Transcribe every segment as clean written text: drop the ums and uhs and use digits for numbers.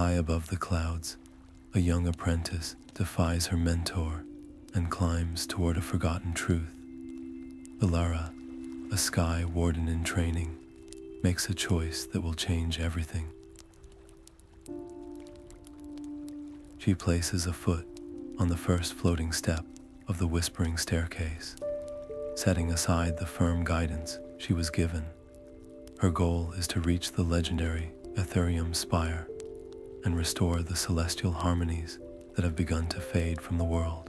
High above the clouds, a young apprentice defies her mentor and climbs toward a forgotten truth. Elara, a Sky-Warden in training, makes a choice that will change everything. She places a foot on the first floating step of the whispering staircase, setting aside the firm guidance she was given. Her goal is to reach the legendary Aetherium Spire and restore the celestial harmonies that have begun to fade from the world.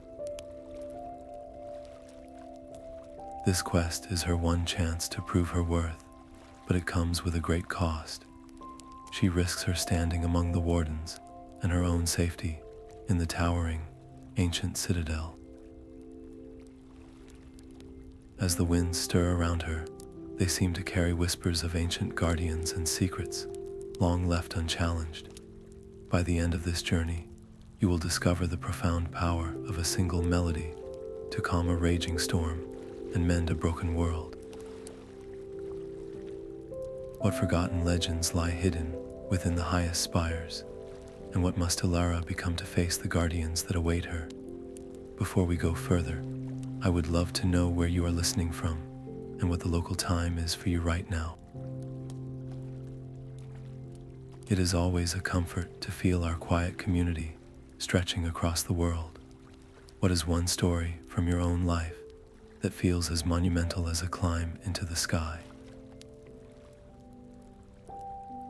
This quest is her one chance to prove her worth, but it comes with a great cost. She risks her standing among the wardens and her own safety in the towering, ancient citadel. As the winds stir around her, they seem to carry whispers of ancient guardians and secrets, long left unchallenged. By the end of this journey, you will discover the profound power of a single melody to calm a raging storm and mend a broken world. What forgotten legends lie hidden within the highest spires, and what must Elara become to face the guardians that await her? Before we go further, I would love to know where you are listening from and what the local time is for you right now. It is always a comfort to feel our quiet community stretching across the world. What is one story from your own life that feels as monumental as a climb into the sky?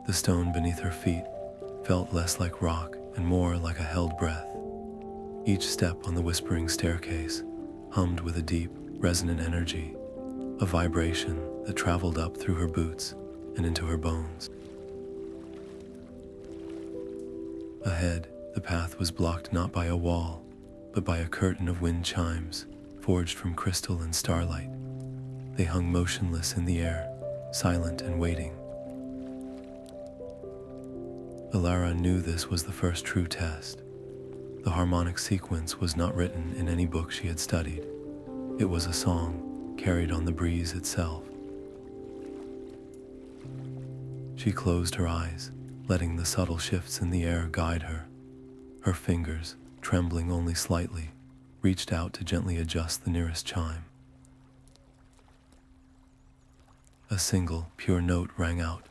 The stone beneath her feet felt less like rock and more like a held breath. Each step on the whispering staircase hummed with a deep, resonant energy, a vibration that traveled up through her boots and into her bones. Ahead, the path was blocked not by a wall, but by a curtain of wind-chimes forged from crystal and starlight. They hung motionless in the air, silent and waiting. Elara knew this was the first true test. The harmonic sequence was not written in any book she had studied. It was a song carried on the breeze itself. She closed her eyes, letting the subtle shifts in the air guide her. Her fingers, trembling only slightly, reached out to gently adjust the nearest chime. A single, pure note rang out,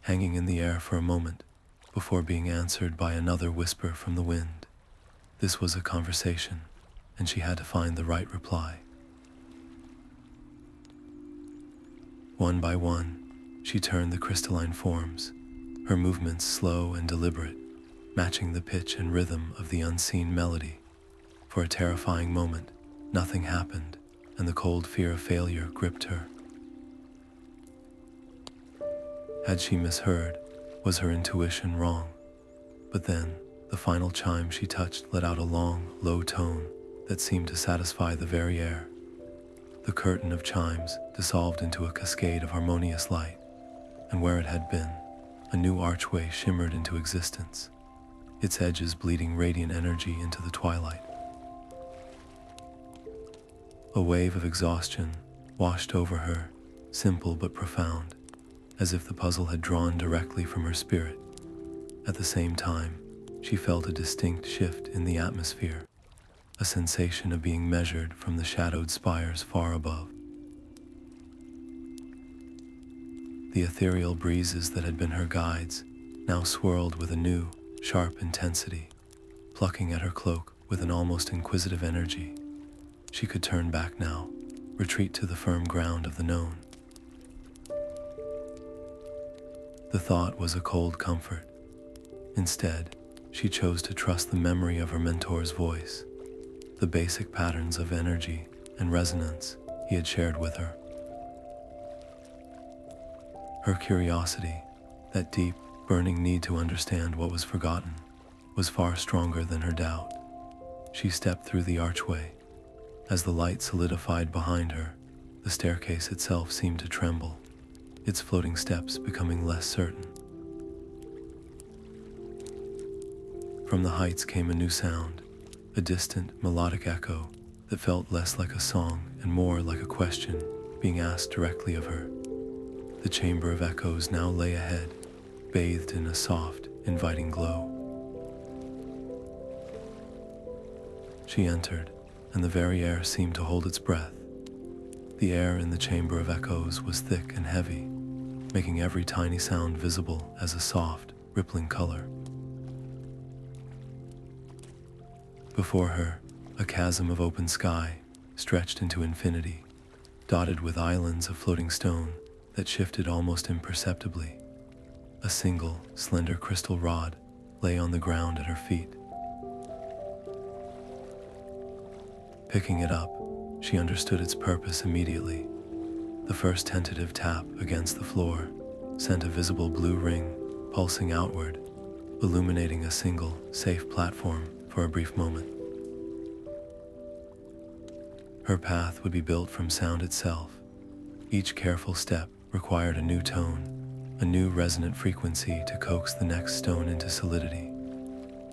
hanging in the air for a moment, before being answered by another whisper from the wind. This was a conversation, and she had to find the right reply. One by one, she turned the crystalline forms, her movements slow and deliberate, matching the pitch and rhythm of the unseen melody. For a terrifying moment, nothing happened, and the cold fear of failure gripped her. Had she misheard? Was her intuition wrong? But then, the final chime she touched let out a long, low tone that seemed to satisfy the very air. The curtain of chimes dissolved into a cascade of harmonious light, and where it had been, a new archway shimmered into existence, its edges bleeding radiant energy into the twilight. A wave of exhaustion washed over her, simple but profound, as if the puzzle had drawn directly from her spirit. At the same time, she felt a distinct shift in the atmosphere, a sensation of being measured from the shadowed spires far above. The ethereal breezes that had been her guides now swirled with a new, sharp intensity, plucking at her cloak with an almost inquisitive energy. She could turn back now, retreat to the firm ground of the known. The thought was a cold comfort. Instead, she chose to trust the memory of her mentor's voice, the basic patterns of energy and resonance he had shared with her. Her curiosity, that deep, burning need to understand what was forgotten, was far stronger than her doubt. She stepped through the archway. As the light solidified behind her, the staircase itself seemed to tremble, its floating steps becoming less certain. From the heights came a new sound, a distant, melodic echo that felt less like a song and more like a question being asked directly of her. The chamber of echoes now lay ahead, bathed in a soft, inviting glow. She entered, and the very air seemed to hold its breath. The air in the chamber of echoes was thick and heavy, making every tiny sound visible as a soft, rippling color. Before her, a chasm of open sky stretched into infinity, dotted with islands of floating stone that shifted almost imperceptibly. A single, slender crystal rod lay on the ground at her feet. Picking it up, she understood its purpose immediately. The first tentative tap against the floor sent a visible blue ring pulsing outward, illuminating a single, safe platform for a brief moment. Her path would be built from sound itself. Each careful step required a new tone, a new resonant frequency to coax the next stone into solidity.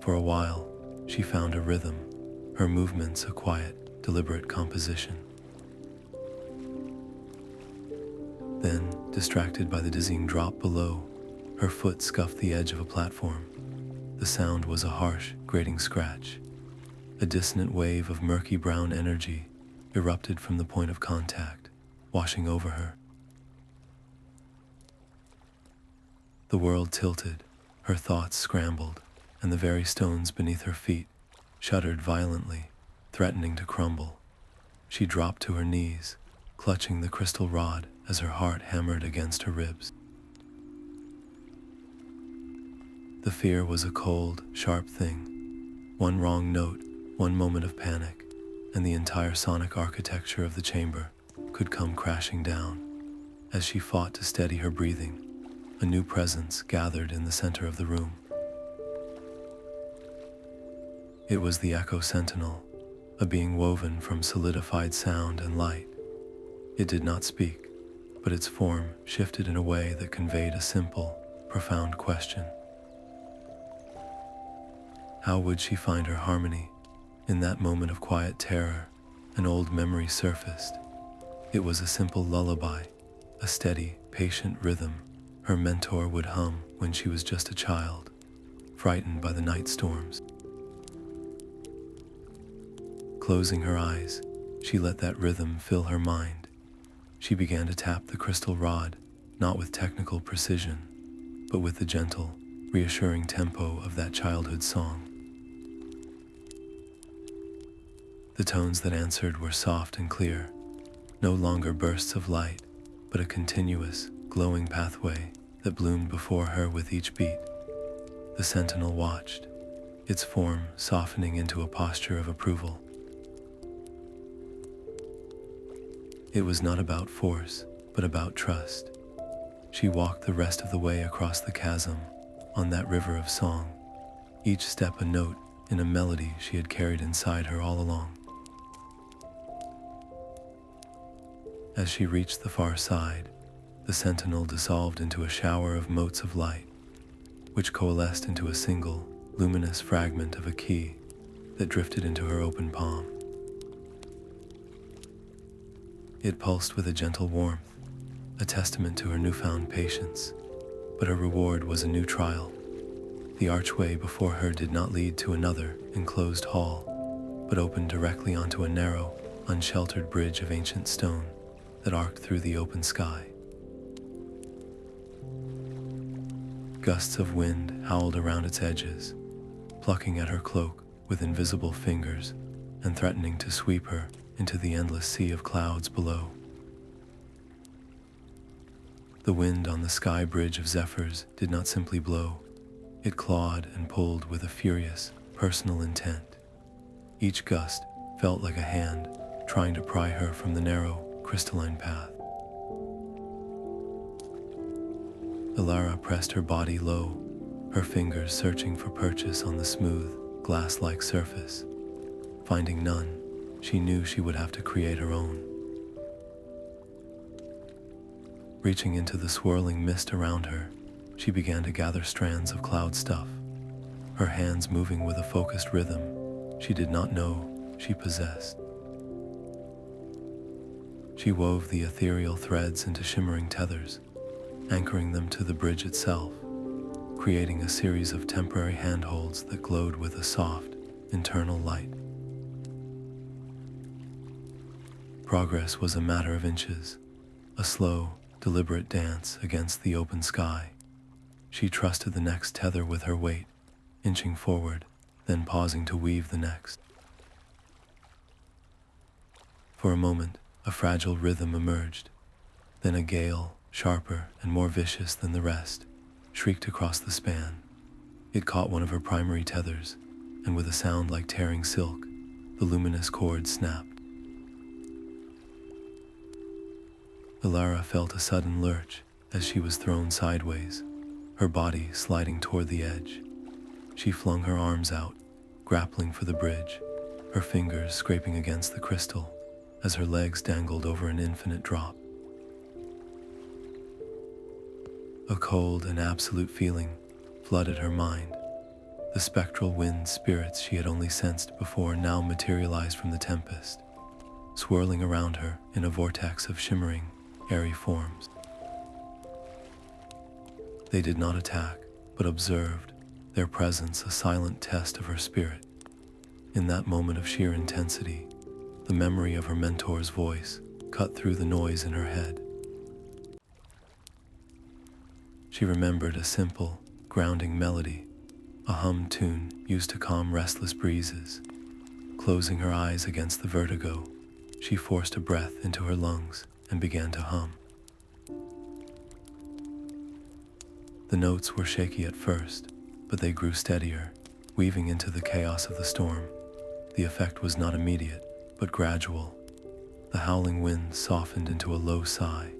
For a while, she found a rhythm, her movements a quiet, deliberate composition. Then, distracted by the dizzying drop below, her foot scuffed the edge of a platform. The sound was a harsh, grating scratch. A dissonant wave of murky brown energy erupted from the point of contact, washing over her. The world tilted, her thoughts scrambled, and the very stones beneath her feet shuddered violently, threatening to crumble. She dropped to her knees, clutching the crystal rod as her heart hammered against her ribs. The fear was a cold, sharp thing. One wrong note, one moment of panic, and the entire sonic architecture of the chamber could come crashing down. As she fought to steady her breathing, a new presence gathered in the center of the room. It was the Echo-Sentinel, a being woven from solidified sound and light. It did not speak, but its form shifted in a way that conveyed a simple, profound question. How would she find her harmony? In that moment of quiet terror, an old memory surfaced. It was a simple lullaby, a steady, patient rhythm her mentor would hum when she was just a child, frightened by the night storms. Closing her eyes, she let that rhythm fill her mind. She began to tap the crystal rod, not with technical precision, but with the gentle, reassuring tempo of that childhood song. The tones that answered were soft and clear, no longer bursts of light, but a continuous, glowing pathway that bloomed before her with each beat. The sentinel watched, its form softening into a posture of approval. It was not about force, but about trust. She walked the rest of the way across the chasm, on that river of song, each step a note in a melody she had carried inside her all along. As she reached the far side, the sentinel dissolved into a shower of motes of light, which coalesced into a single, luminous fragment of a key that drifted into her open palm. It pulsed with a gentle warmth, a testament to her newfound patience, but her reward was a new trial. The archway before her did not lead to another enclosed hall, but opened directly onto a narrow, unsheltered bridge of ancient stone that arced through the open sky. Gusts of wind howled around its edges, plucking at her cloak with invisible fingers and threatening to sweep her into the endless sea of clouds below. The wind on the Sky Bridge of Zephyrs did not simply blow. It clawed and pulled with a furious, personal intent. Each gust felt like a hand trying to pry her from the narrow, crystalline path. Elara pressed her body low, her fingers searching for purchase on the smooth, glass-like surface. Finding none, she knew she would have to create her own. Reaching into the swirling mist around her, she began to gather strands of cloud stuff, her hands moving with a focused rhythm she did not know she possessed. She wove the ethereal threads into shimmering tethers, anchoring them to the bridge itself, creating a series of temporary handholds that glowed with a soft, internal light. Progress was a matter of inches, a slow, deliberate dance against the open sky. She trusted the next tether with her weight, inching forward, then pausing to weave the next. For a moment, a fragile rhythm emerged. Then a gale, sharper and more vicious than the rest, shrieked across the span. It caught one of her primary tethers, and with a sound like tearing silk, the luminous cord snapped. Elara felt a sudden lurch as she was thrown sideways, her body sliding toward the edge. She flung her arms out, grappling for the bridge, her fingers scraping against the crystal as her legs dangled over an infinite drop. A cold and absolute feeling flooded her mind. The spectral wind spirits she had only sensed before now materialized from the tempest, swirling around her in a vortex of shimmering, airy forms. They did not attack, but observed, their presence a silent test of her spirit. In that moment of sheer intensity, the memory of her mentor's voice cut through the noise in her head. She remembered a simple, grounding melody, a hum tune used to calm restless breezes. Closing her eyes against the vertigo, she forced a breath into her lungs and began to hum. The notes were shaky at first, but they grew steadier, weaving into the chaos of the storm. The effect was not immediate, but gradual. The howling wind softened into a low sigh.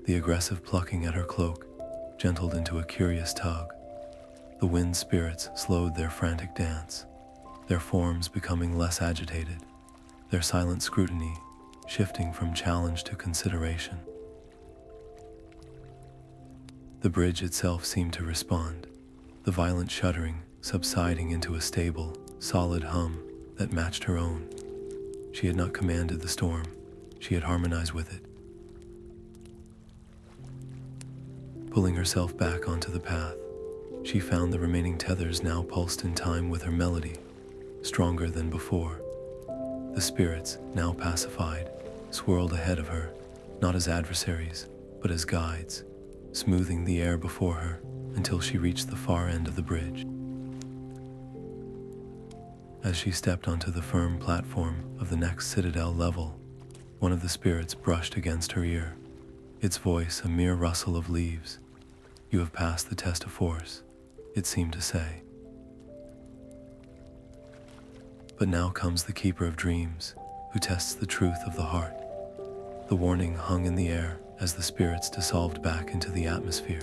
The aggressive plucking at her cloak gentled into a curious tug. The wind spirits slowed their frantic dance, their forms becoming less agitated, their silent scrutiny shifting from challenge to consideration. The bridge itself seemed to respond, the violent shuddering subsiding into a stable, solid hum that matched her own. She had not commanded the storm, she had harmonized with it. Pulling herself back onto the path, she found the remaining tethers now pulsed in time with her melody, stronger than before. The spirits, now pacified, swirled ahead of her, not as adversaries, but as guides, smoothing the air before her until she reached the far end of the bridge. As she stepped onto the firm platform of the next citadel level, one of the spirits brushed against her ear, its voice a mere rustle of leaves. "You have passed the test of force," it seemed to say. But now comes the Keeper of Dreams, who tests the truth of the heart. The warning hung in the air as the spirits dissolved back into the atmosphere.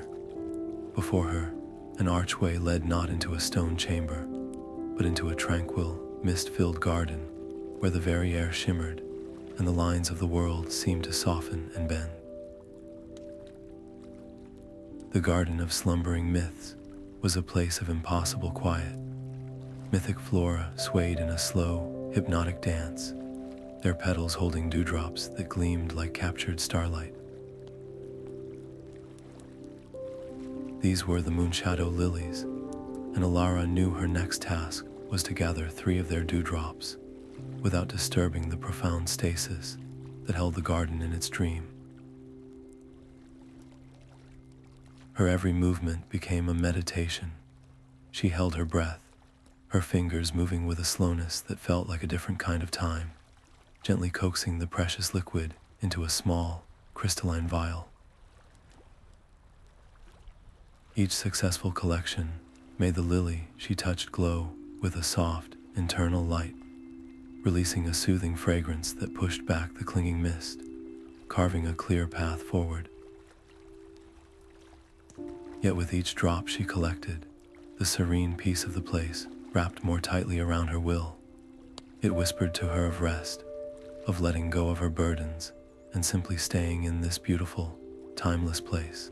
Before her, an archway led not into a stone chamber, but into a tranquil, mist-filled garden where the very air shimmered and the lines of the world seemed to soften and bend. The Garden of Slumbering Myths was a place of impossible quiet. Mythic flora swayed in a slow, hypnotic dance, their petals holding dewdrops that gleamed like captured starlight. These were the Moonshadow Lilies, and Elara knew her next task was to gather 3 of their dewdrops without disturbing the profound stasis that held the garden in its dream. Her every movement became a meditation. She held her breath, her fingers moving with a slowness that felt like a different kind of time, gently coaxing the precious liquid into a small, crystalline vial. Each successful collection made the lily she touched glow with a soft, internal light, releasing a soothing fragrance that pushed back the clinging mist, carving a clear path forward. Yet with each drop she collected, the serene peace of the place wrapped more tightly around her will. It whispered to her of rest, of letting go of her burdens, and simply staying in this beautiful, timeless place.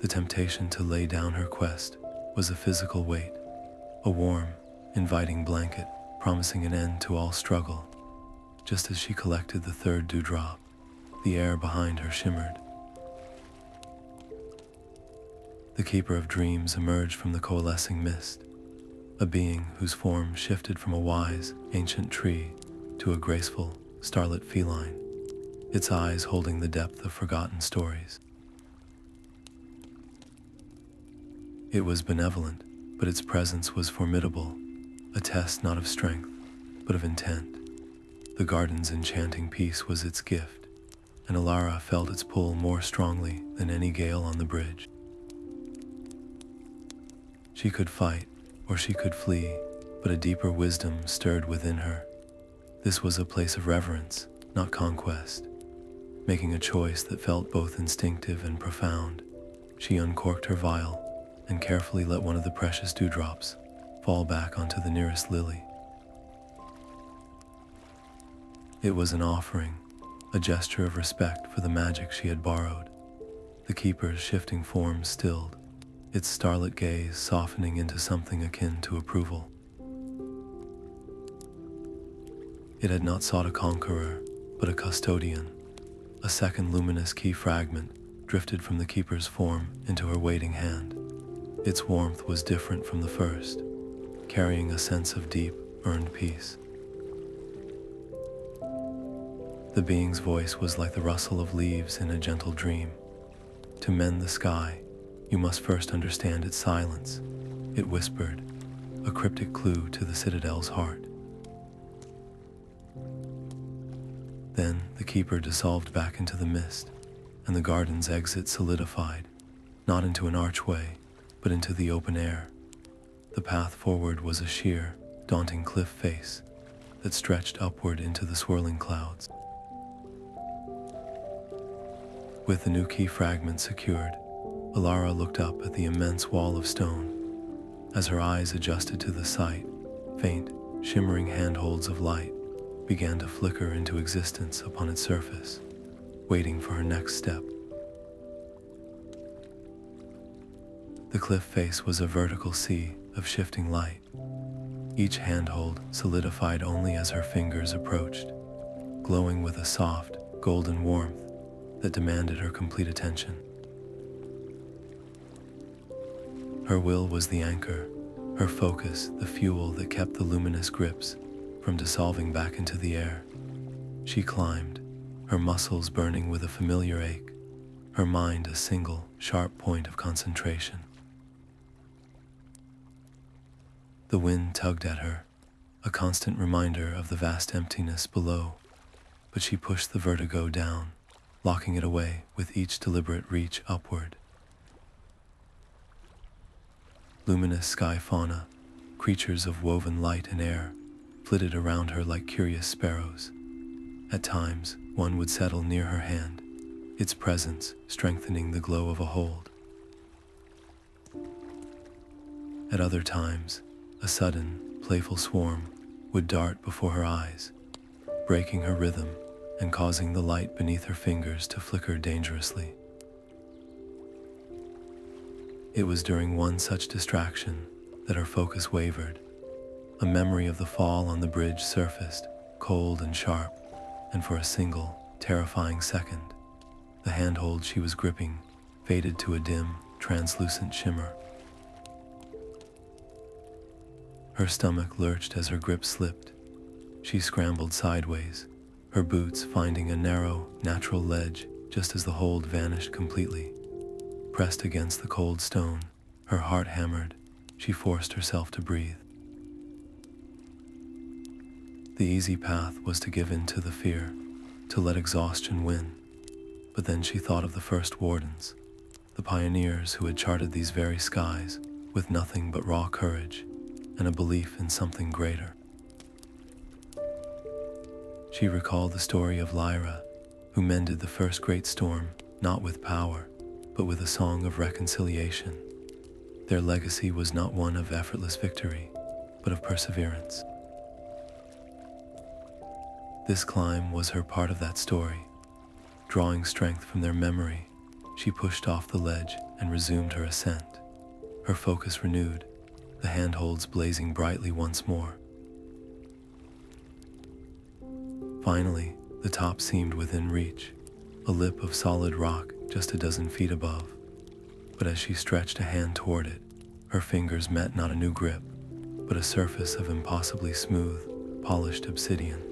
The temptation to lay down her quest was a physical weight, a warm, inviting blanket promising an end to all struggle. Just as she collected the 3rd dewdrop, the air behind her shimmered. The Keeper of Dreams emerged from the coalescing mist, a being whose form shifted from a wise, ancient tree to a graceful, starlit feline, its eyes holding the depth of forgotten stories. It was benevolent, but its presence was formidable, a test not of strength, but of intent. The garden's enchanting peace was its gift, and Elara felt its pull more strongly than any gale on the bridge. She could fight, or she could flee, but a deeper wisdom stirred within her. This was a place of reverence, not conquest. Making a choice that felt both instinctive and profound, she uncorked her vial and carefully let one of the precious dewdrops fall back onto the nearest lily. It was an offering, a gesture of respect for the magic she had borrowed. The keeper's shifting form stilled, its starlit gaze softening into something akin to approval. It had not sought a conqueror, but a custodian. A second luminous key fragment drifted from the keeper's form into her waiting hand. Its warmth was different from the first, carrying a sense of deep, earned peace. The being's voice was like the rustle of leaves in a gentle dream. To mend the sky, you must first understand its silence, it whispered, a cryptic clue to the citadel's heart. Then the keeper dissolved back into the mist, and the garden's exit solidified, not into an archway, but into the open air. The path forward was a sheer, daunting cliff face that stretched upward into the swirling clouds. With the new key fragment secured, Elara looked up at the immense wall of stone. As her eyes adjusted to the sight, faint, shimmering handholds of light began to flicker into existence upon its surface, waiting for her next step. The cliff face was a vertical sea of shifting light. Each handhold solidified only as her fingers approached, glowing with a soft, golden warmth that demanded her complete attention. Her will was the anchor, her focus the fuel that kept the luminous grips from dissolving back into the air. She climbed, her muscles burning with a familiar ache, her mind a single, sharp point of concentration. The wind tugged at her, a constant reminder of the vast emptiness below, but she pushed the vertigo down, locking it away with each deliberate reach upward. Luminous sky fauna, creatures of woven light and air, flitted around her like curious sparrows. At times, one would settle near her hand, its presence strengthening the glow of a hold. At other times, a sudden, playful swarm would dart before her eyes, breaking her rhythm and causing the light beneath her fingers to flicker dangerously. It was during one such distraction that her focus wavered. A memory of the fall on the bridge surfaced, cold and sharp, and for a single, terrifying second, the handhold she was gripping faded to a dim, translucent shimmer. Her stomach lurched as her grip slipped. She scrambled sideways, her boots finding a narrow, natural ledge just as the hold vanished completely. Pressed against the cold stone, her heart hammered, she forced herself to breathe. The easy path was to give in to the fear, to let exhaustion win. But then she thought of the first wardens, the pioneers who had charted these very skies with nothing but raw courage and a belief in something greater. She recalled the story of Lyra, who mended the first great storm, not with power, but with a song of reconciliation. Their legacy was not one of effortless victory, but of perseverance. This climb was her part of that story. Drawing strength from their memory, she pushed off the ledge and resumed her ascent, her focus renewed, the handholds blazing brightly once more. Finally, the top seemed within reach, a lip of solid rock just a dozen feet above. But as she stretched a hand toward it, her fingers met not a new grip, but but a surface of impossibly smooth, polished obsidian.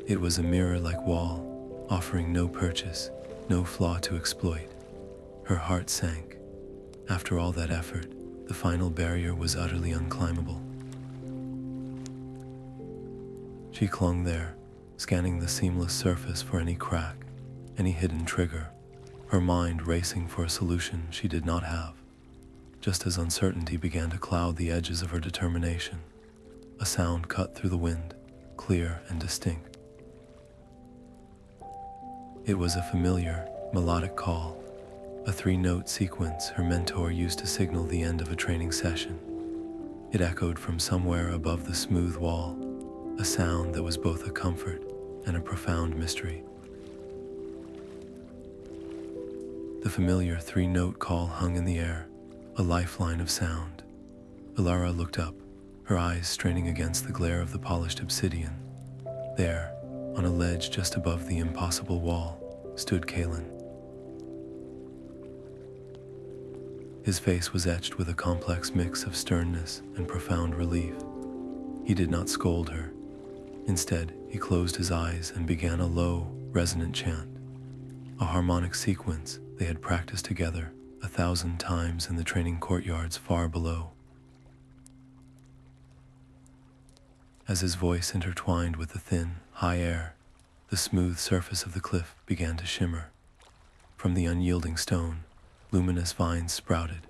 It was a mirror-like wall, offering no purchase, no flaw to exploit. Her heart sank. After all that effort, the final barrier was utterly unclimbable. She clung there, scanning the seamless surface for any crack, any hidden trigger, her mind racing for a solution she did not have. Just as uncertainty began to cloud the edges of her determination, a sound cut through the wind, clear and distinct. It was a familiar, melodic call, a 3-note sequence her mentor used to signal the end of a training session. It echoed from somewhere above the smooth wall, a sound that was both a comfort and a profound mystery. The familiar 3-note call hung in the air, a lifeline of sound. Elara looked up, her eyes straining against the glare of the polished obsidian. There, on a ledge just above the impossible wall, stood Kaelen. His face was etched with a complex mix of sternness and profound relief. He did not scold her. Instead, he closed his eyes and began a low, resonant chant, a harmonic sequence they had practiced together 1,000 times in the training courtyards far below. As his voice intertwined with the thin, high air, the smooth surface of the cliff began to shimmer. From the unyielding stone, luminous vines sprouted,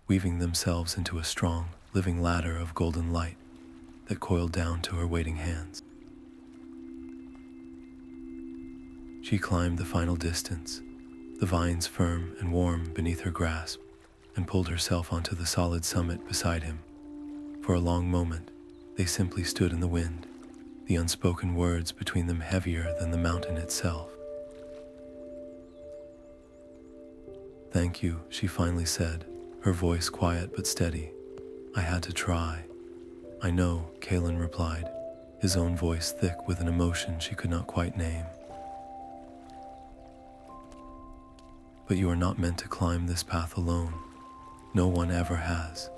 weaving themselves into a strong, living ladder of golden light that coiled down to her waiting hands. She climbed the final distance, the vines firm and warm beneath her grasp, and pulled herself onto the solid summit beside him. For a long moment, they simply stood in the wind, the unspoken words between them heavier than the mountain itself. "Thank you," she finally said, her voice quiet but steady. "I had to try." "I know," Kaelen replied, his own voice thick with an emotion she could not quite name. "But you are not meant to climb this path alone. No one ever has."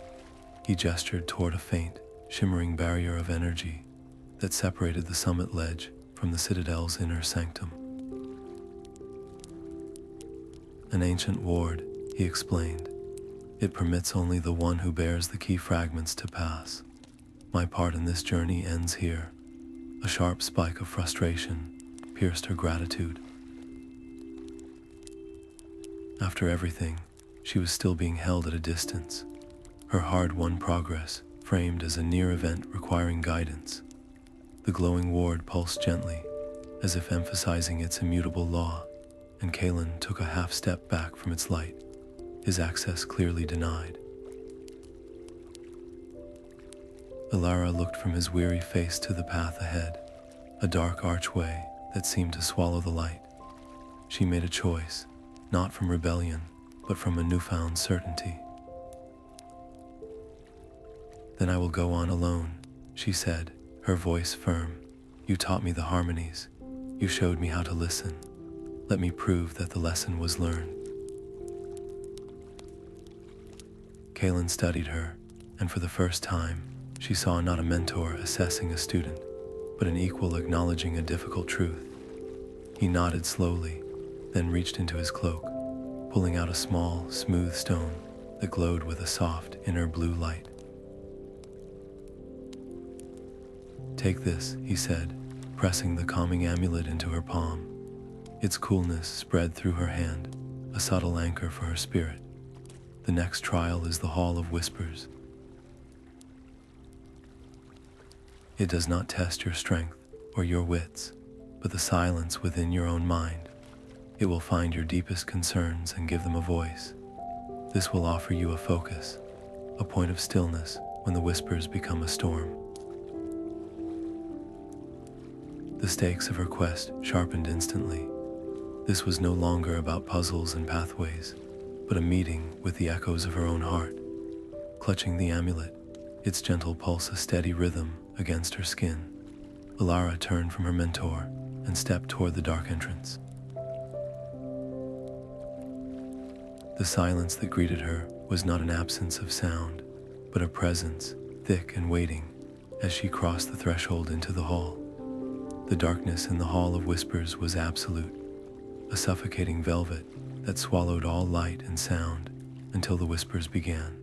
He gestured toward a faint, shimmering barrier of energy that separated the summit ledge from the Citadel's inner sanctum. "An ancient ward," he explained. "It permits only the one who bears the key fragments to pass. My part in this journey ends here." A sharp spike of frustration pierced her gratitude. After everything, she was still being held at a distance, her hard-won progress framed as a near event requiring guidance. The glowing ward pulsed gently, as if emphasizing its immutable law, and Kaelen took a half-step back from its light, his access clearly denied. Elara looked from his weary face to the path ahead, a dark archway that seemed to swallow the light. She made a choice, not from rebellion, but from a newfound certainty. "Then I will go on alone," she said, her voice firm. "You taught me the harmonies. You showed me how to listen. Let me prove that the lesson was learned." Kaelen studied her, and for the first time, she saw not a mentor assessing a student, but an equal acknowledging a difficult truth. He nodded slowly, then reached into his cloak, pulling out a small, smooth stone that glowed with a soft, inner blue light. "Take this," he said, pressing the calming amulet into her palm. Its coolness spread through her hand, a subtle anchor for her spirit. "The next trial is the Hall of Whispers. It does not test your strength or your wits, but the silence within your own mind. It will find your deepest concerns and give them a voice. This will offer you a focus, a point of stillness when the whispers become a storm." The stakes of her quest sharpened instantly. This was no longer about puzzles and pathways, but a meeting with the echoes of her own heart. Clutching the amulet, its gentle pulse a steady rhythm against her skin, Elara turned from her mentor and stepped toward the dark entrance. The silence that greeted her was not an absence of sound, but a presence, thick and waiting, as she crossed the threshold into the hall. The darkness in the Hall of Whispers was absolute, a suffocating velvet that swallowed all light and sound until the whispers began.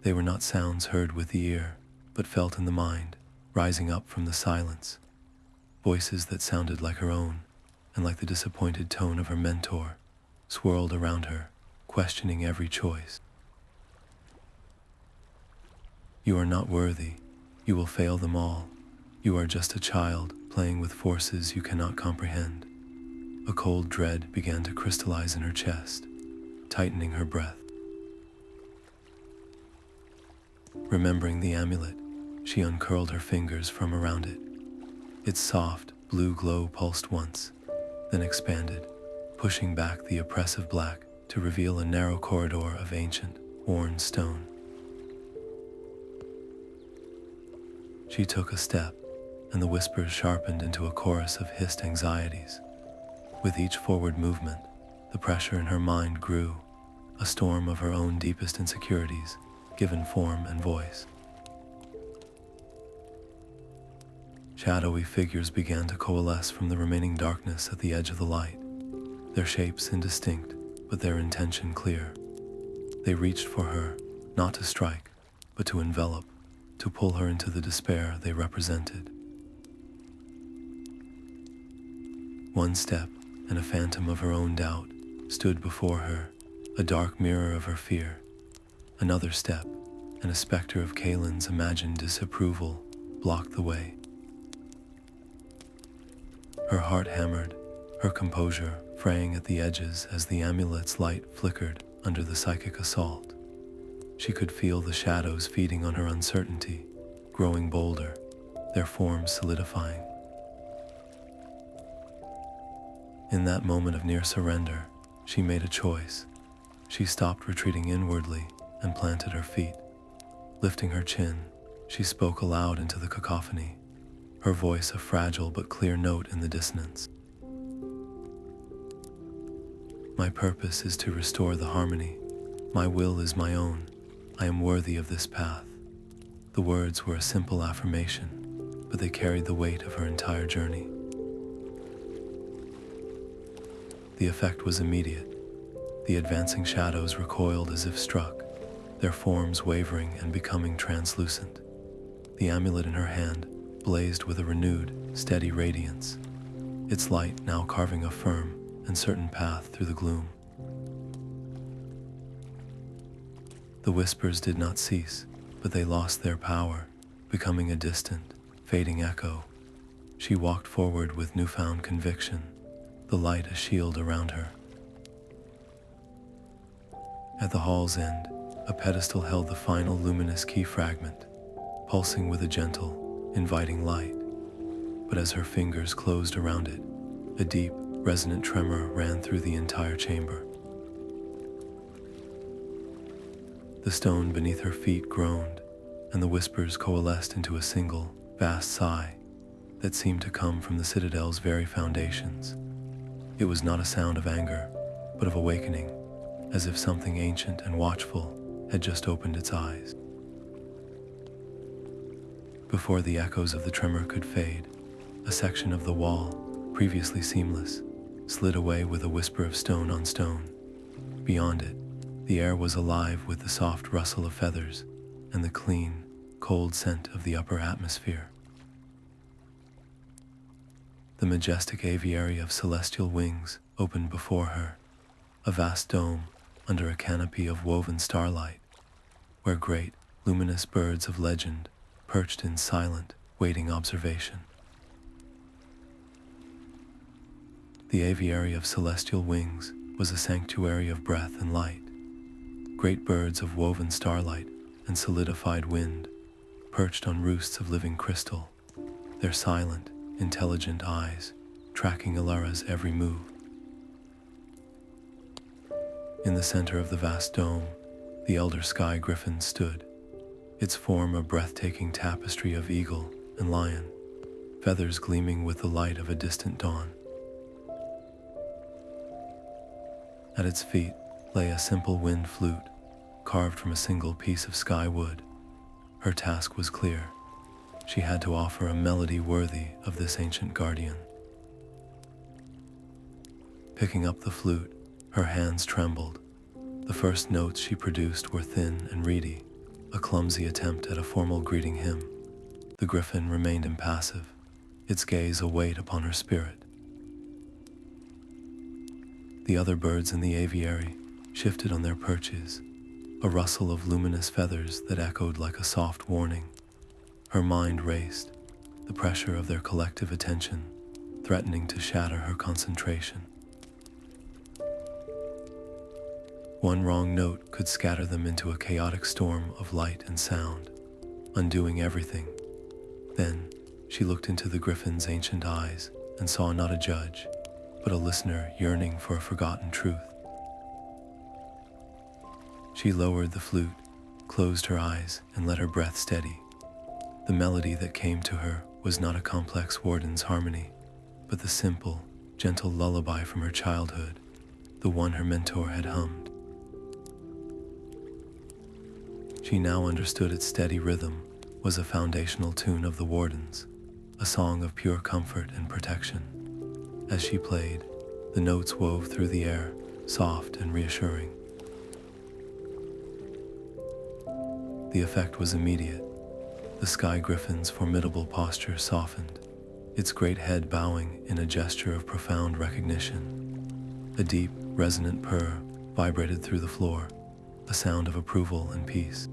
They were not sounds heard with the ear, but felt in the mind, rising up from the silence. Voices that sounded like her own, and like the disappointed tone of her mentor, swirled around her, questioning every choice. You are not worthy. You will fail them all. You are just a child playing with forces you cannot comprehend. A cold dread began to crystallize in her chest, tightening her breath. Remembering the amulet, she uncurled her fingers from around it. Its soft, blue glow pulsed once, then expanded, pushing back the oppressive black to reveal a narrow corridor of ancient, worn stone. She took a step, and the whispers sharpened into a chorus of hissed anxieties. With each forward movement, the pressure in her mind grew, a storm of her own deepest insecurities, given form and voice. Shadowy figures began to coalesce from the remaining darkness at the edge of the light, their shapes indistinct, but their intention clear. They reached for her, not to strike, but to envelop, to pull her into the despair they represented. One step, and a phantom of her own doubt stood before her, a dark mirror of her fear. Another step, and a specter of Kaelen's imagined disapproval blocked the way. Her heart hammered, her composure fraying at the edges as the amulet's light flickered under the psychic assault. She could feel the shadows feeding on her uncertainty, growing bolder, their forms solidifying. In that moment of near surrender, she made a choice. She stopped retreating inwardly and planted her feet. Lifting her chin, she spoke aloud into the cacophony, her voice a fragile but clear note in the dissonance. My purpose is to restore the harmony. My will is my own. I am worthy of this path. The words were a simple affirmation, but they carried the weight of her entire journey. The effect was immediate. The advancing shadows recoiled as if struck, their forms wavering and becoming translucent. The amulet in her hand blazed with a renewed, steady radiance, its light now carving a firm and certain path through the gloom. The whispers did not cease, but they lost their power, becoming a distant, fading echo. She walked forward with newfound conviction, the light a shield around her. At the hall's end, a pedestal held the final luminous key fragment, pulsing with a gentle, inviting light. But as her fingers closed around it, a deep, resonant tremor ran through the entire chamber. The stone beneath her feet groaned, and the whispers coalesced into a single, vast sigh that seemed to come from the citadel's very foundations. It was not a sound of anger, but of awakening, as if something ancient and watchful had just opened its eyes. Before the echoes of the tremor could fade, a section of the wall, previously seamless, slid away with a whisper of stone on stone. Beyond it, the air was alive with the soft rustle of feathers and the clean, cold scent of the upper atmosphere. The majestic aviary of celestial wings opened before her, a vast dome under a canopy of woven starlight, where great, luminous birds of legend perched in silent, waiting observation. The aviary of celestial wings was a sanctuary of breath and light. Great birds of woven starlight and solidified wind perched on roosts of living crystal, their silent, intelligent eyes tracking Elara's every move. In the center of the vast dome, the elder Sky Griffin stood, its form a breathtaking tapestry of eagle and lion, feathers gleaming with the light of a distant dawn. At its feet lay a simple wind flute, carved from a single piece of sky wood. Her task was clear. She had to offer a melody worthy of this ancient guardian. Picking up the flute, her hands trembled. The first notes she produced were thin and reedy, a clumsy attempt at a formal greeting hymn. The griffin remained impassive, its gaze a weight upon her spirit. The other birds in the aviary shifted on their perches, a rustle of luminous feathers that echoed like a soft warning. Her mind raced, the pressure of their collective attention threatening to shatter her concentration. One wrong note could scatter them into a chaotic storm of light and sound, undoing everything. Then she looked into the griffin's ancient eyes and saw not a judge, but a listener yearning for a forgotten truth. She lowered the flute, closed her eyes, and let her breath steady. The melody that came to her was not a complex warden's harmony, but the simple, gentle lullaby from her childhood, the one her mentor had hummed. She now understood its steady rhythm was a foundational tune of the wardens, a song of pure comfort and protection. As she played, the notes wove through the air, soft and reassuring. The effect was immediate. The Sky Griffin's formidable posture softened, its great head bowing in a gesture of profound recognition. A deep, resonant purr vibrated through the floor, a sound of approval and peace.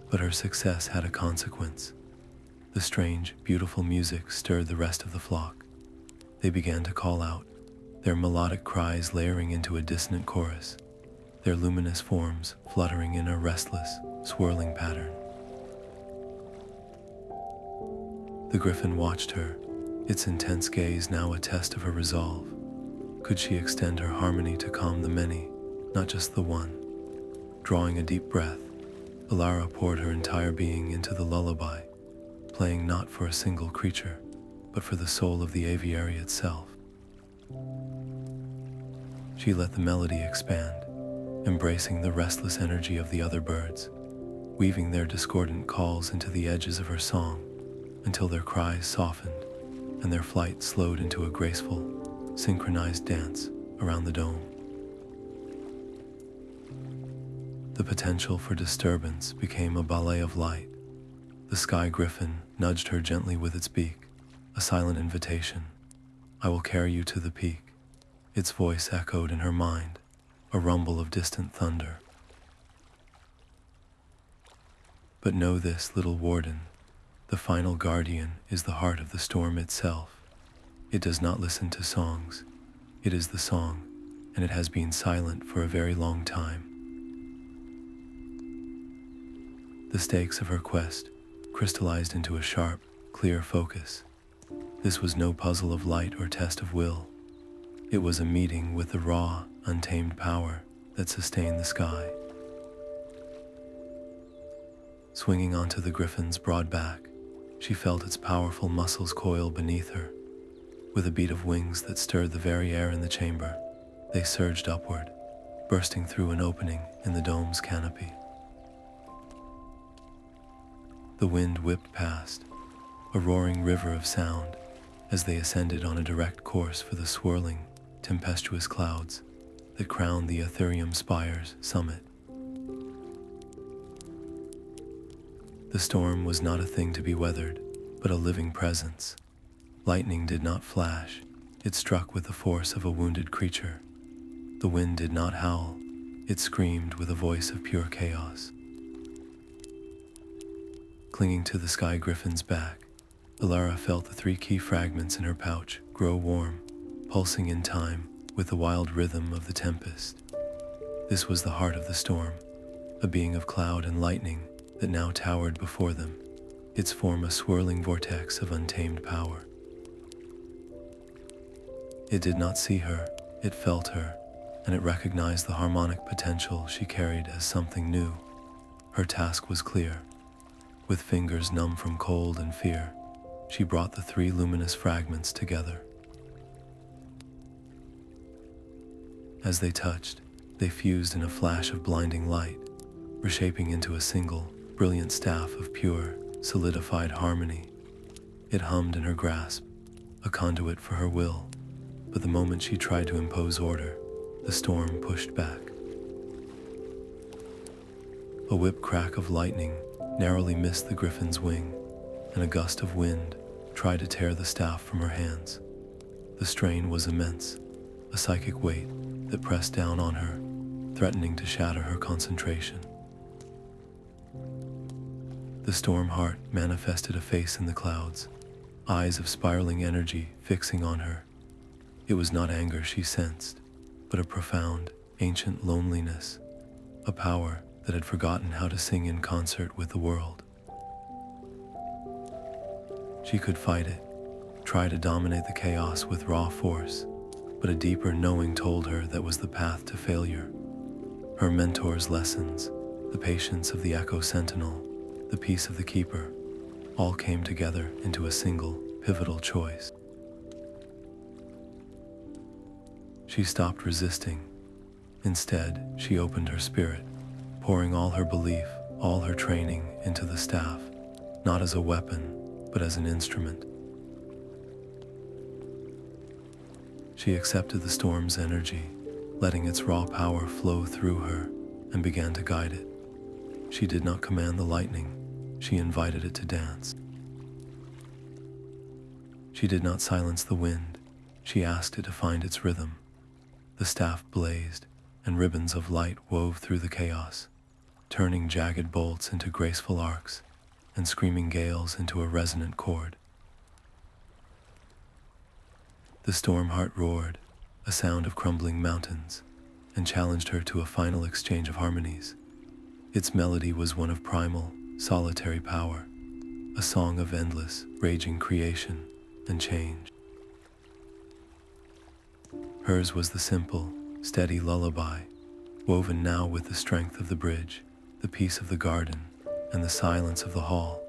But her success had a consequence. The strange, beautiful music stirred the rest of the flock. They began to call out, their melodic cries layering into a dissonant chorus, their luminous forms fluttering in a restless, swirling pattern. The griffin watched her, its intense gaze now a test of her resolve. Could she extend her harmony to calm the many, not just the one? Drawing a deep breath, Elara poured her entire being into the lullaby, playing not for a single creature, but for the soul of the aviary itself. She let the melody expand, embracing the restless energy of the other birds, weaving their discordant calls into the edges of her song until their cries softened and their flight slowed into a graceful, synchronized dance around the dome. The potential for disturbance became a ballet of light. The Sky Griffin nudged her gently with its beak, a silent invitation. "I will carry you to the peak." Its voice echoed in her mind, a rumble of distant thunder. But know this, little warden, the final guardian is the heart of the storm itself. It does not listen to songs. It is the song, and it has been silent for a very long time. The stakes of her quest crystallized into a sharp, clear focus. This was no puzzle of light or test of will. It was a meeting with the raw, untamed power that sustained the sky. Swinging onto the griffin's broad back, she felt its powerful muscles coil beneath her. With a beat of wings that stirred the very air in the chamber, they surged upward, bursting through an opening in the dome's canopy. The wind whipped past, a roaring river of sound, as they ascended on a direct course for the swirling, tempestuous clouds that crowned the Aetherium Spire's summit. The storm was not a thing to be weathered, but a living presence. Lightning did not flash, it struck with the force of a wounded creature. The wind did not howl, it screamed with a voice of pure chaos. Clinging to the Sky Griffin's back, Elara felt the 3 key fragments in her pouch grow warm, pulsing in time with the wild rhythm of the tempest. This was the heart of the storm, a being of cloud and lightning that now towered before them, its form a swirling vortex of untamed power. It did not see her, it felt her, and it recognized the harmonic potential she carried as something new. Her task was clear. With fingers numb from cold and fear, she brought the 3 luminous fragments together. As they touched, they fused in a flash of blinding light, reshaping into a single, brilliant staff of pure, solidified harmony. It hummed in her grasp, a conduit for her will, but the moment she tried to impose order, the storm pushed back. A whip crack of lightning narrowly missed the griffin's wing, and a gust of wind tried to tear the staff from her hands. The strain was immense, a psychic weight that pressed down on her, threatening to shatter her concentration. The storm heart manifested a face in the clouds, eyes of spiraling energy fixing on her. It was not anger she sensed, but a profound, ancient loneliness, a power that had forgotten how to sing in concert with the world. She could fight it, try to dominate the chaos with raw force, but a deeper knowing told her that was the path to failure. Her mentor's lessons, the patience of the Echo-Sentinel, the peace of the Keeper, all came together into a single, pivotal choice. She stopped resisting. Instead, she opened her spirit, pouring all her belief, all her training into the staff, not as a weapon, but as an instrument. She accepted the storm's energy, letting its raw power flow through her, and began to guide it. She did not command the lightning, she invited it to dance. She did not silence the wind, she asked it to find its rhythm. The staff blazed, and ribbons of light wove through the chaos, turning jagged bolts into graceful arcs, and screaming gales into a resonant chord. The storm heart roared, a sound of crumbling mountains, and challenged her to a final exchange of harmonies. Its melody was one of primal, solitary power, a song of endless, raging creation and change. Hers was the simple, steady lullaby, woven now with the strength of the bridge, the peace of the garden, and the silence of the hall.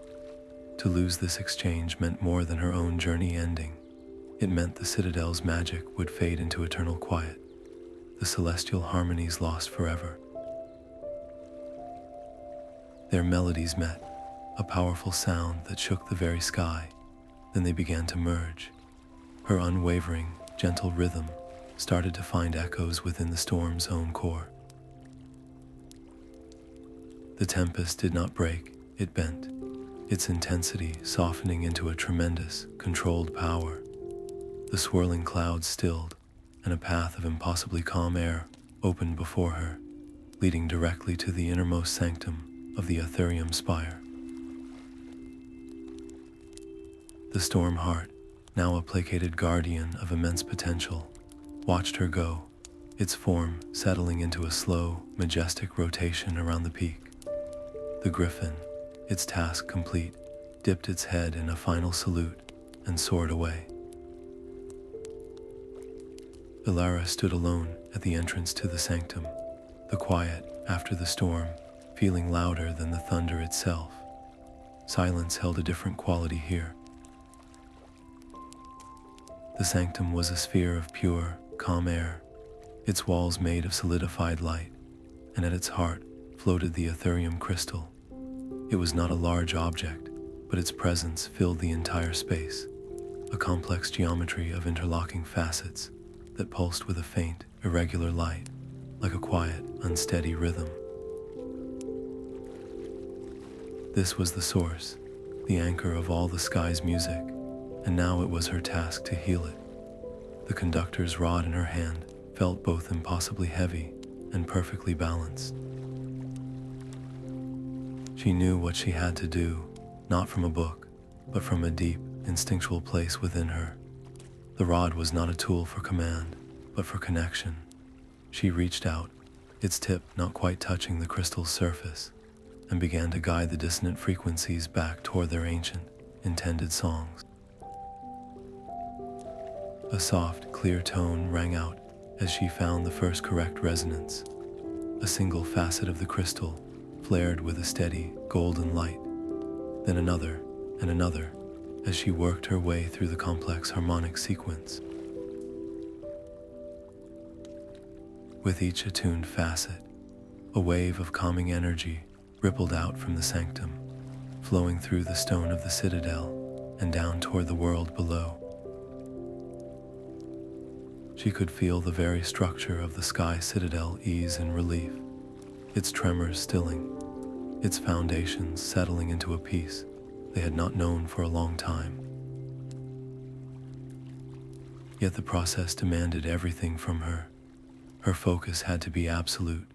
To lose this exchange meant more than her own journey ending. It meant the Citadel's magic would fade into eternal quiet, the celestial harmonies lost forever. Their melodies met, a powerful sound that shook the very sky. Then they began to merge. Her unwavering, gentle rhythm started to find echoes within the storm's own core. The tempest did not break, it bent, its intensity softening into a tremendous, controlled power. The swirling clouds stilled, and a path of impossibly calm air opened before her, leading directly to the innermost sanctum of the Aetherium Spire. The storm heart, now a placated guardian of immense potential, watched her go, its form settling into a slow, majestic rotation around the peak. The griffin, its task complete, dipped its head in a final salute and soared away. Elara stood alone at the entrance to the sanctum, the quiet after the storm feeling louder than the thunder itself. Silence held a different quality here. The sanctum was a sphere of pure, calm air, its walls made of solidified light, and at its heart floated the Aetherium Crystal. It was not a large object, but its presence filled the entire space, a complex geometry of interlocking facets that pulsed with a faint, irregular light, like a quiet, unsteady rhythm. This was the source, the anchor of all the sky's music, and now it was her task to heal it. The conductor's rod in her hand felt both impossibly heavy and perfectly balanced. She knew what she had to do, not from a book, but from a deep, instinctual place within her. The rod was not a tool for command, but for connection. She reached out, its tip not quite touching the crystal's surface, and began to guide the dissonant frequencies back toward their ancient, intended songs. A soft, clear tone rang out as she found the first correct resonance. A single facet of the crystal flared with a steady, golden light, then another and another as she worked her way through the complex harmonic sequence. With each attuned facet, a wave of calming energy rippled out from the sanctum, flowing through the stone of the citadel and down toward the world below. She could feel the very structure of the Sky Citadel ease in relief, its tremors stilling, its foundations settling into a peace they had not known for a long time. Yet the process demanded everything from her. Her focus had to be absolute,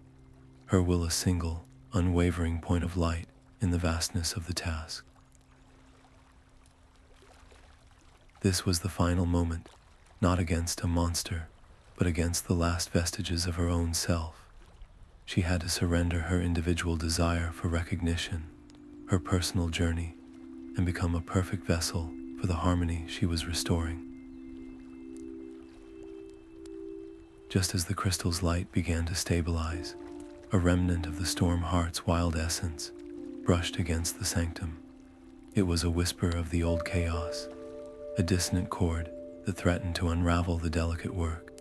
her will a single, unwavering point of light in the vastness of the task. This was the final moment, not against a monster, but against the last vestiges of her own self. She had to surrender her individual desire for recognition, her personal journey, and become a perfect vessel for the harmony she was restoring. Just as the crystal's light began to stabilize, a remnant of the storm heart's wild essence brushed against the sanctum. It was a whisper of the old chaos, a dissonant chord that threatened to unravel the delicate work.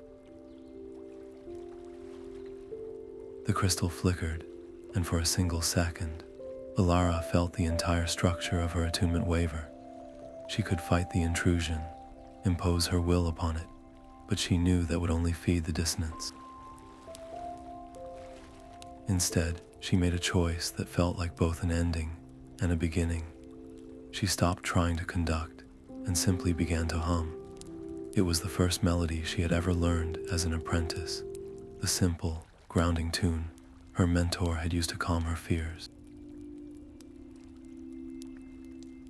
The crystal flickered, and for a single second, Elara felt the entire structure of her attunement waver. She could fight the intrusion, impose her will upon it, but she knew that would only feed the dissonance. Instead, she made a choice that felt like both an ending and a beginning. She stopped trying to conduct and simply began to hum. It was the first melody she had ever learned as an apprentice, the simple, grounding tune her mentor had used to calm her fears.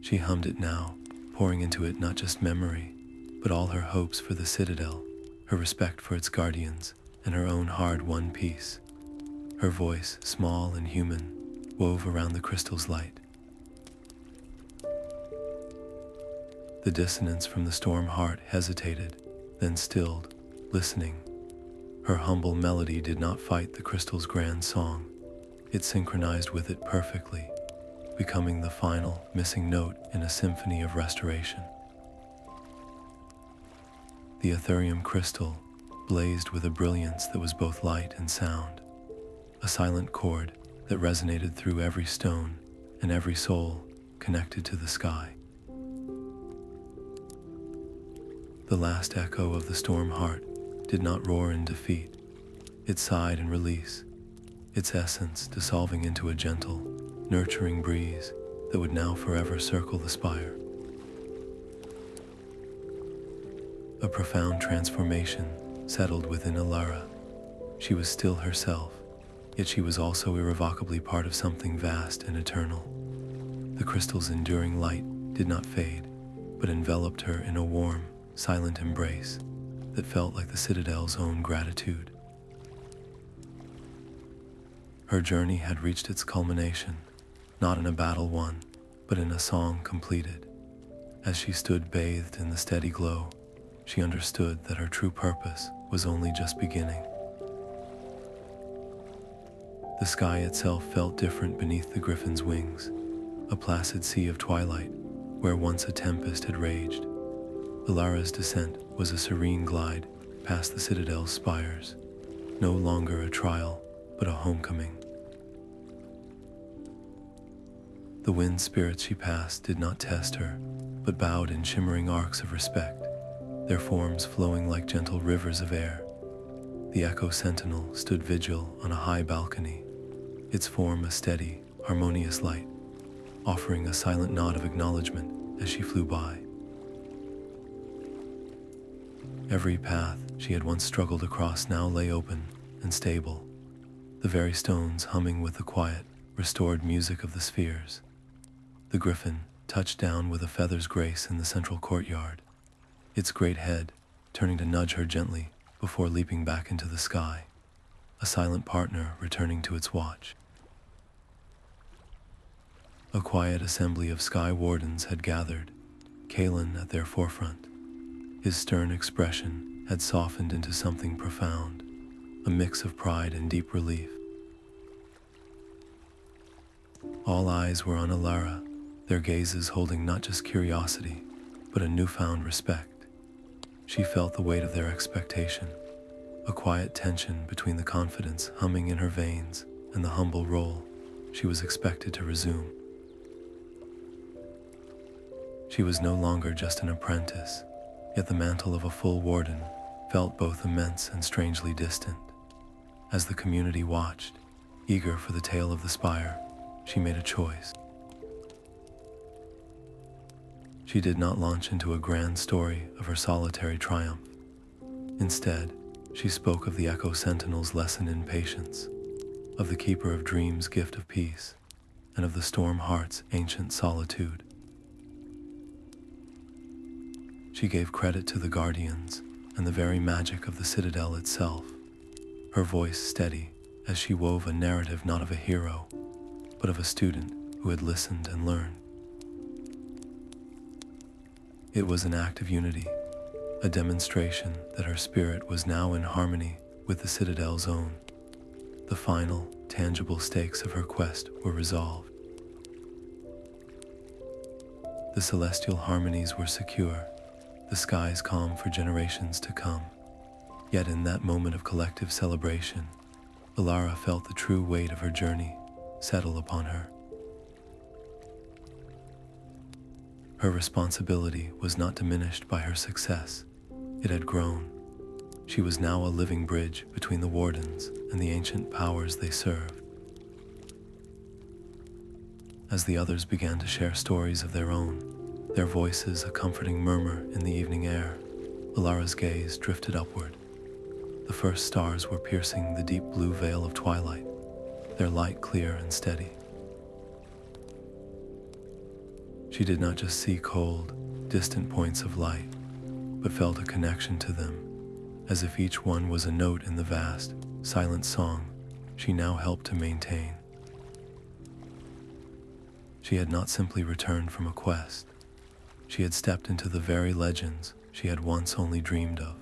She hummed it now, pouring into it not just memory, but all her hopes for the citadel, her respect for its guardians, and her own hard-won peace. Her voice, small and human, wove around the crystal's light. The dissonance from the storm heart hesitated, then stilled, listening. Her humble melody did not fight the crystal's grand song. It synchronized with it perfectly, becoming the final, missing note in a symphony of restoration. The Aetherium Crystal blazed with a brilliance that was both light and sound, a silent chord that resonated through every stone and every soul connected to the sky. The last echo of the storm heart did not roar in defeat. It sighed in release, its essence dissolving into a gentle, nurturing breeze that would now forever circle the spire. A profound transformation settled within Elara. She was still herself, yet she was also irrevocably part of something vast and eternal. The crystal's enduring light did not fade, but enveloped her in a warm, silent embrace that felt like the citadel's own gratitude. Her journey had reached its culmination, not in a battle won, but in a song completed. As she stood bathed in the steady glow, she understood that her true purpose was only just beginning. The sky itself felt different beneath the griffin's wings, a placid sea of twilight where once a tempest had raged. Elara's descent was a serene glide past the citadel's spires, no longer a trial, but a homecoming. The wind spirits she passed did not test her, but bowed in shimmering arcs of respect, their forms flowing like gentle rivers of air. The Echo-Sentinel stood vigil on a high balcony, its form a steady, harmonious light, offering a silent nod of acknowledgement as she flew by. Every path she had once struggled across now lay open and stable, the very stones humming with the quiet, restored music of the spheres. The griffin touched down with a feather's grace in the central courtyard, its great head turning to nudge her gently before leaping back into the sky, a silent partner returning to its watch. A quiet assembly of Sky-Wardens had gathered, Kaelen at their forefront. His stern expression had softened into something profound, a mix of pride and deep relief. All eyes were on Elara, their gazes holding not just curiosity, but a newfound respect. She felt the weight of their expectation, a quiet tension between the confidence humming in her veins and the humble role she was expected to resume. She was no longer just an apprentice, yet the mantle of a full warden felt both immense and strangely distant. As the community watched, eager for the tale of the spire, she made a choice. She did not launch into a grand story of her solitary triumph. Instead, she spoke of the Echo-Sentinel's lesson in patience, of the Keeper of Dreams' gift of peace, and of the Storm Heart's ancient solitude. She gave credit to the Guardians and the very magic of the Citadel itself, her voice steady as she wove a narrative not of a hero, but of a student who had listened and learned. It was an act of unity, a demonstration that her spirit was now in harmony with the Citadel's own. The final, tangible stakes of her quest were resolved. The celestial harmonies were secure, the skies calm for generations to come. Yet in that moment of collective celebration, Elara felt the true weight of her journey settle upon her. Her responsibility was not diminished by her success. It had grown. She was now a living bridge between the Wardens and the ancient powers they served. As the others began to share stories of their own, their voices a comforting murmur in the evening air, Elara's gaze drifted upward. The first stars were piercing the deep blue veil of twilight, their light clear and steady. She did not just see cold, distant points of light, but felt a connection to them, as if each one was a note in the vast, silent song she now helped to maintain. She had not simply returned from a quest. She had stepped into the very legends she had once only dreamed of.